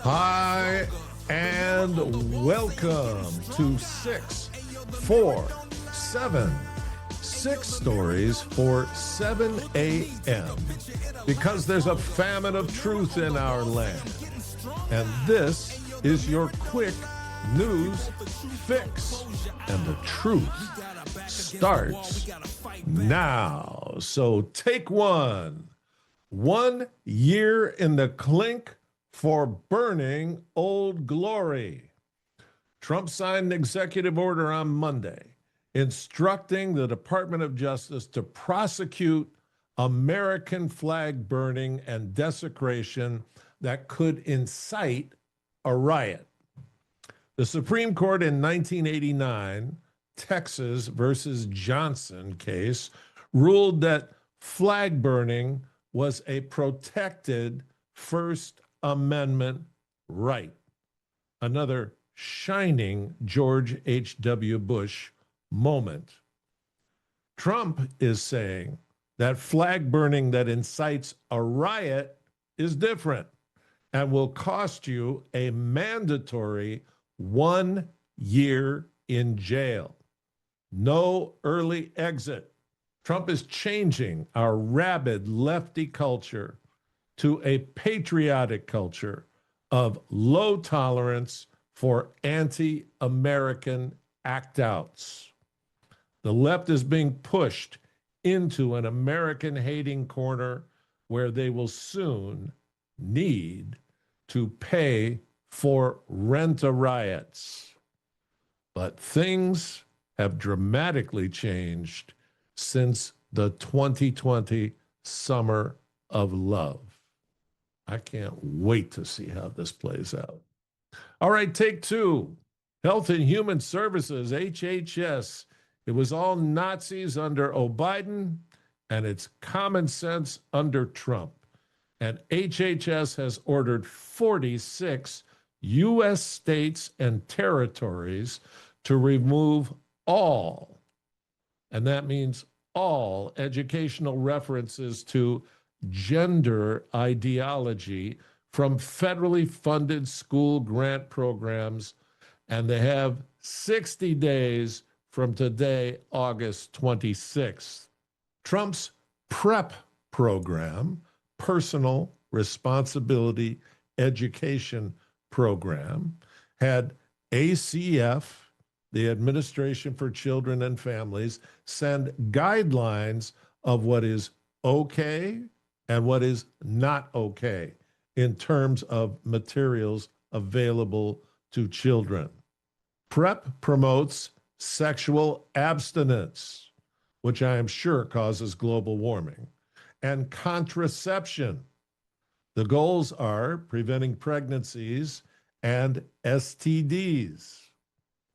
Hi, and welcome to 647, 6 stories for 7 a.m. Because there's a famine of truth in our land. And this is your quick news fix. And the truth starts now. So take one. 1 year in the clink for burning Old Glory. Trump signed an executive order on Monday instructing the Department of Justice to prosecute American flag burning and desecration that could incite a riot. The Supreme Court in 1989, Texas versus Johnson case, ruled that flag burning was a protected First Amendment right. Another shining George H.W. Bush moment. Trump is saying that flag burning that incites a riot is different and will cost you a mandatory 1 year in jail. No early exit. Trump is changing our rabid lefty culture to a patriotic culture of low tolerance for anti-American act-outs. The left is being pushed into an American-hating corner where they will soon need to pay for rent-a-riots. But things have dramatically changed since the 2020 Summer of Love. I can't wait to see how this plays out. All right, take two. Health and Human Services, HHS. It was all Nazis under Biden, and it's common sense under Trump. And HHS has ordered 46 U.S. states and territories to remove all, and that means all, educational references to gender ideology from federally funded school grant programs, and they have 60 days from today, August 26th. Trump's PrEP program, Personal Responsibility Education Program, had ACF, the Administration for Children and Families, send guidelines of what is okay and what is not okay in terms of materials available to children. PrEP promotes sexual abstinence, which I am sure causes global warming, and contraception. The goals are preventing pregnancies and STDs.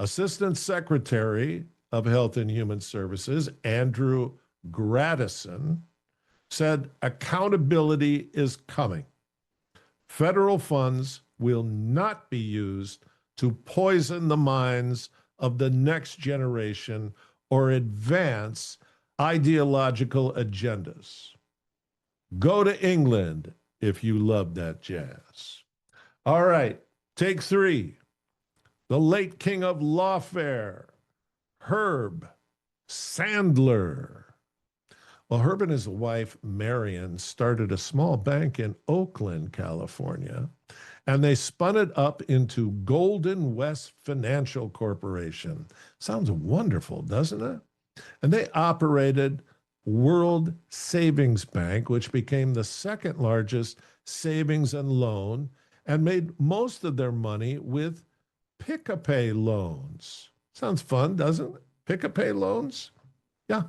Assistant Secretary of Health and Human Services, Andrew Gradison, said accountability is coming. Federal funds will not be used to poison the minds of the next generation or advance ideological agendas. Go to England if you love that jazz. All right, take three. The late king of lawfare, Herb Sandler. Well, Herb and his wife, Marion, started a small bank in Oakland, California, and they spun it up into Golden West Financial Corporation. Sounds wonderful, doesn't it? And they operated World Savings Bank, which became the second largest savings and loan, and made most of their money with pick-a-pay loans. Sounds fun, doesn't it? Pick-a-pay loans? Yeah.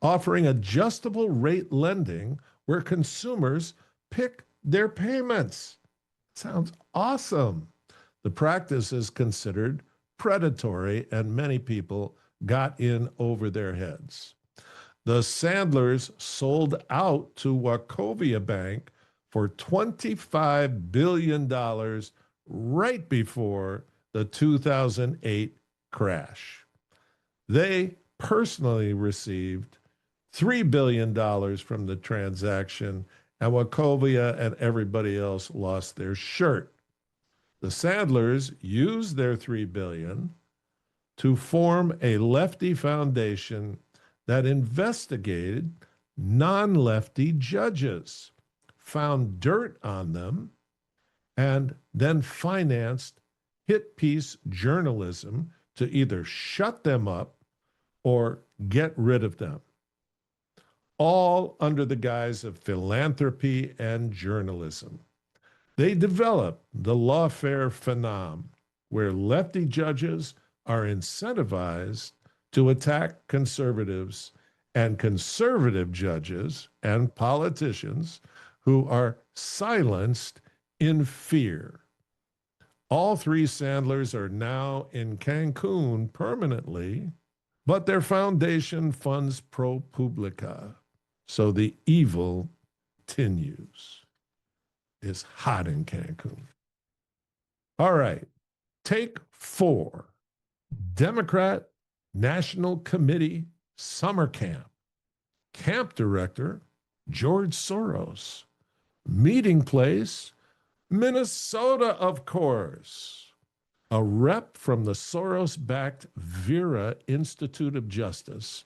Offering adjustable rate lending where consumers pick their payments. Sounds awesome. The practice is considered predatory, and many people got in over their heads. The Sandlers sold out to Wachovia Bank for $25 billion right before the 2008 crash. They personally received $3 billion from the transaction and Wachovia and everybody else lost their shirt. The Sandlers used their $3 billion to form a lefty foundation that investigated non-lefty judges, found dirt on them, and then financed hit piece journalism to either shut them up or get rid of them, all under the guise of philanthropy and journalism. They developed the lawfare phenom, where lefty judges are incentivized to attack conservatives, and conservative judges and politicians who are silenced in fear. All three Sandlers are now in Cancun permanently, but their foundation funds ProPublica. So the evil continues. It's hot in Cancun. All right, take 4. Democrat National Committee Summer Camp. Camp director, George Soros. Meeting place, Minnesota, of course. A rep from the Soros-backed Vera Institute of Justice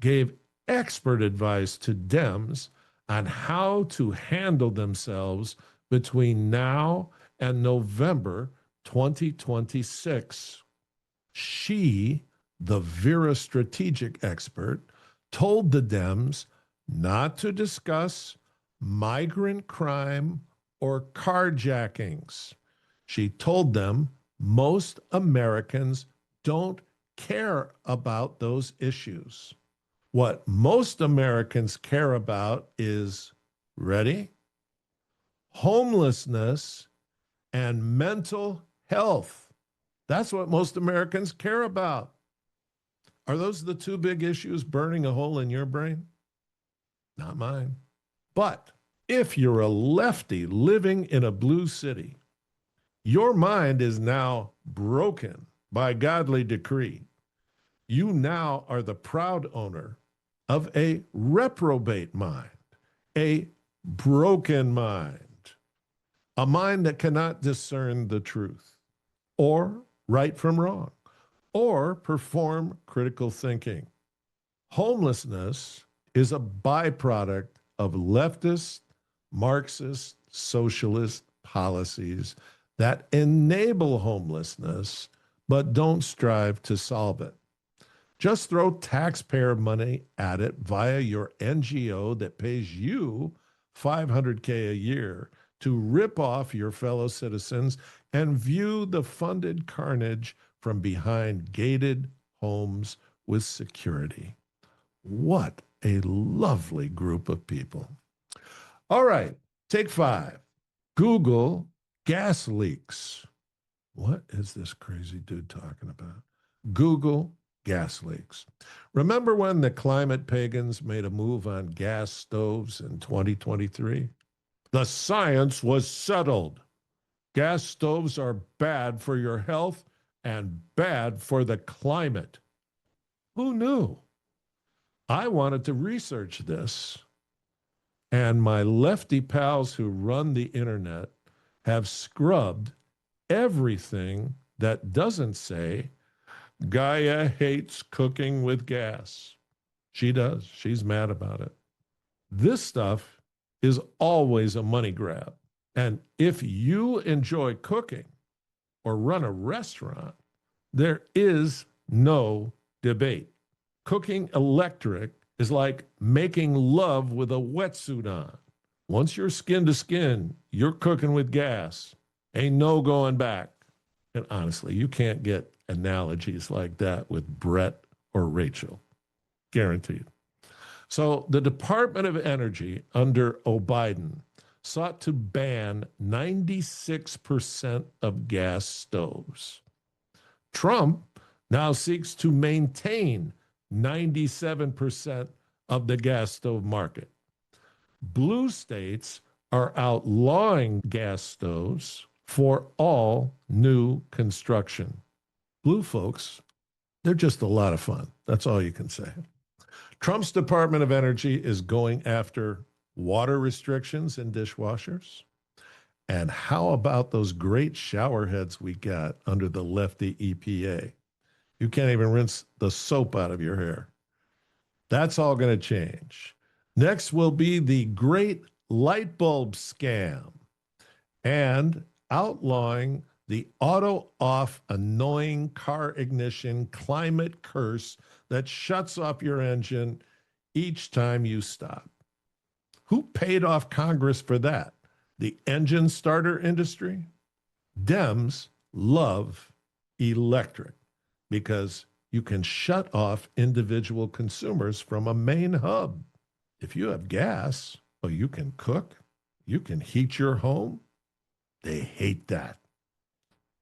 gave expert advice to Dems on how to handle themselves between now and November 2026. She, the Vera strategic expert, told the Dems not to discuss migrant crime or carjackings. She told them most Americans don't care about those issues. What most Americans care about is, ready? Homelessness and mental health. That's what most Americans care about. Are those the two big issues burning a hole in your brain? Not mine. But if you're a lefty living in a blue city, your mind is now broken by godly decree. You now are the proud owner of a reprobate mind, a broken mind, a mind that cannot discern the truth or right from wrong, or perform critical thinking. Homelessness is a byproduct of leftist, Marxist, socialist policies that enable homelessness but don't strive to solve it. Just throw taxpayer money at it via your NGO that pays you $500K a year to rip off your fellow citizens and view the funded carnage from behind gated homes with security. What a lovely group of people. All right, take 5. Google gas leaks. What is this crazy dude talking about? Google gas leaks. Remember when the climate pagans made a move on gas stoves in 2023? The science was settled. Gas stoves are bad for your health and bad for the climate. Who knew? I wanted to research this, and my lefty pals who run the internet have scrubbed everything that doesn't say Gaia hates cooking with gas. She does. She's mad about it. This stuff is always a money grab. And if you enjoy cooking or run a restaurant, there is no debate. Cooking electric is like making love with a wetsuit on. Once you're skin to skin, you're cooking with gas. Ain't no going back. And honestly, you can't get analogies like that with Brett or Rachel. Guaranteed. So the Department of Energy under Biden sought to ban 96% of gas stoves. Trump now seeks to maintain 97% of the gas stove market. Blue states are outlawing gas stoves for all new construction. Blue folks, they're just a lot of fun. That's all you can say. Trump's Department of Energy is going after water restrictions in dishwashers? And how about those great shower heads we got under the lefty EPA? You can't even rinse the soap out of your hair. That's all going to change. Next will be the great light bulb scam and outlawing the auto off annoying car ignition climate curse that shuts off your engine each time you stop. Who paid off Congress for that? The engine starter industry? Dems love electric because you can shut off individual consumers from a main hub. If you have gas, well, you can cook, you can heat your home. They hate that.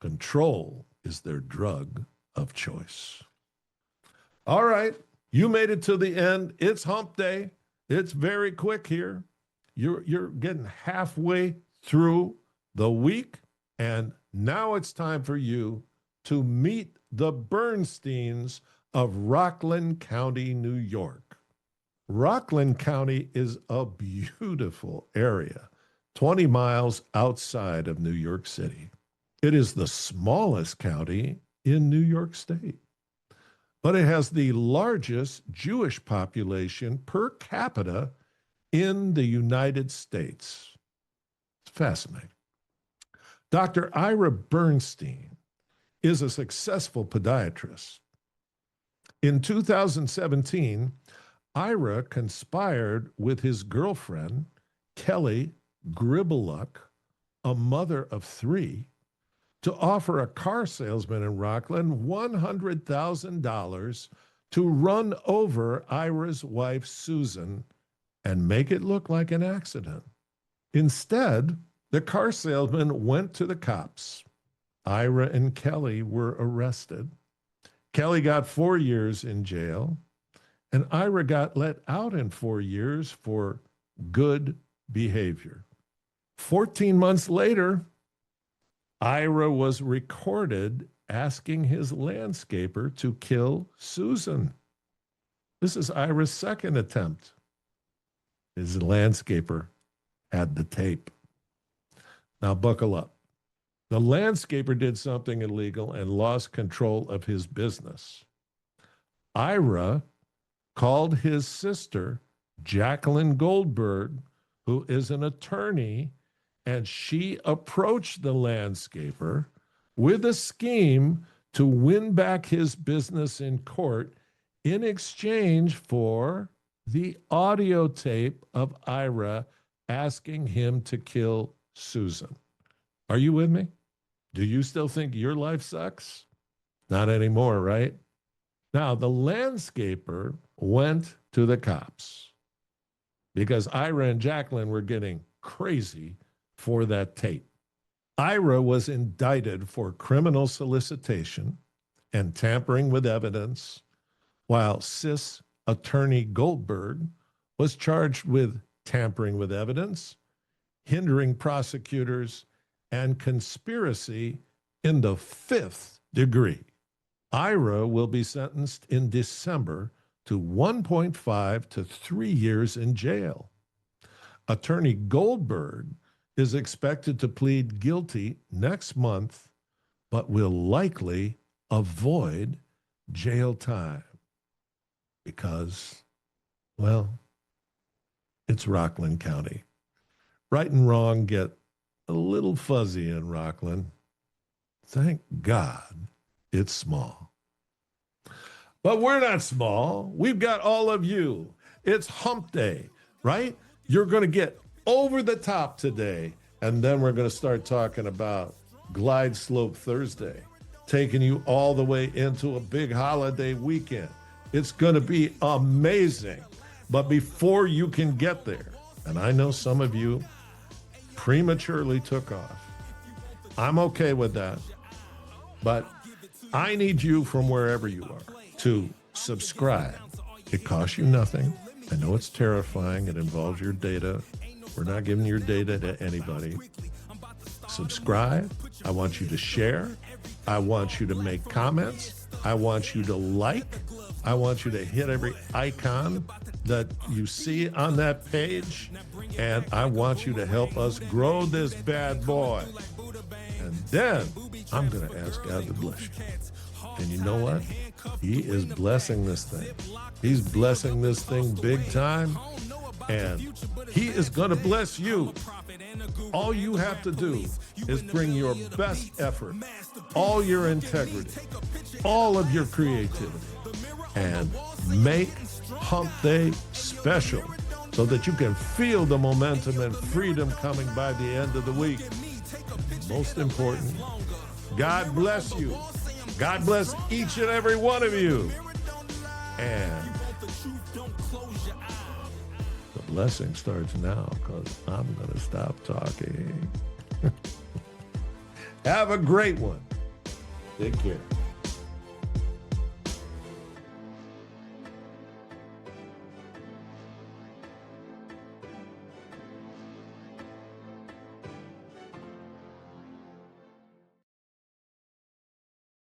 Control is their drug of choice. All right, you made it to the end. It's hump day. It's very quick here. You're getting halfway through the week, and now it's time for you to meet the Bernsteins of Rockland County, New York. Rockland County is a beautiful area, 20 miles outside of New York City. It is the smallest county in New York State, but it has the largest Jewish population per capita in the United States. It's fascinating. Dr. Ira Bernstein is a successful podiatrist. In 2017, Ira conspired with his girlfriend, Kelly Gribbleluck, a mother of 3, to offer a car salesman in Rockland $100,000 to run over Ira's wife, Susan, and make it look like an accident. Instead, the car salesman went to the cops. Ira and Kelly were arrested. Kelly got 4 years in jail, and Ira got let out in 4 years for good behavior. 14 months later, Ira was recorded asking his landscaper to kill Susan. This is Ira's second attempt. His landscaper had the tape. Now buckle up. The landscaper did something illegal and lost control of his business. Ira called his sister, Jacqueline Goldberg, who is an attorney, and she approached the landscaper with a scheme to win back his business in court in exchange for the audio tape of Ira asking him to kill Susan. Are you with me? Do you still think your life sucks? Not anymore, right? Now, the landscaper went to the cops because Ira and Jacqueline were getting crazy for that tape. Ira was indicted for criminal solicitation and tampering with evidence, while cis attorney Goldberg was charged with tampering with evidence, hindering prosecutors, and conspiracy in the 5th degree. Ira will be sentenced in December to 1.5 to 3 years in jail. Attorney Goldberg is expected to plead guilty next month, but will likely avoid jail time because, well, it's Rockland County. Right and wrong get a little fuzzy in Rockland. Thank God it's small. But we're not small. We've got all of you. It's hump day, right? You're going to get over the top today, and then we're going to start talking about Glide Slope Thursday, taking you all the way into a big holiday weekend. It's going to be amazing. But before you can get there, and I know some of you prematurely took off, I'm okay with that, but I need you from wherever you are to subscribe. It costs you nothing. I know it's terrifying. It involves your data. We're not giving your data to anybody. Subscribe. I want you to share. I want you to make comments. I want you to like. I want you to hit every icon that you see on that page, and I want you to help us grow this bad boy. And then I'm going to ask God to bless you. And you know what? He is blessing this thing. He's blessing this thing big time, and he is going to bless you. All you have to do is bring your best effort, all your integrity, all of your creativity, and make Hump Day special so that you can feel the momentum and freedom coming by the end of the week. And most important, God bless you. God bless each and every one of you. And the blessing starts now, because I'm going to stop talking. Have a great one. Take care.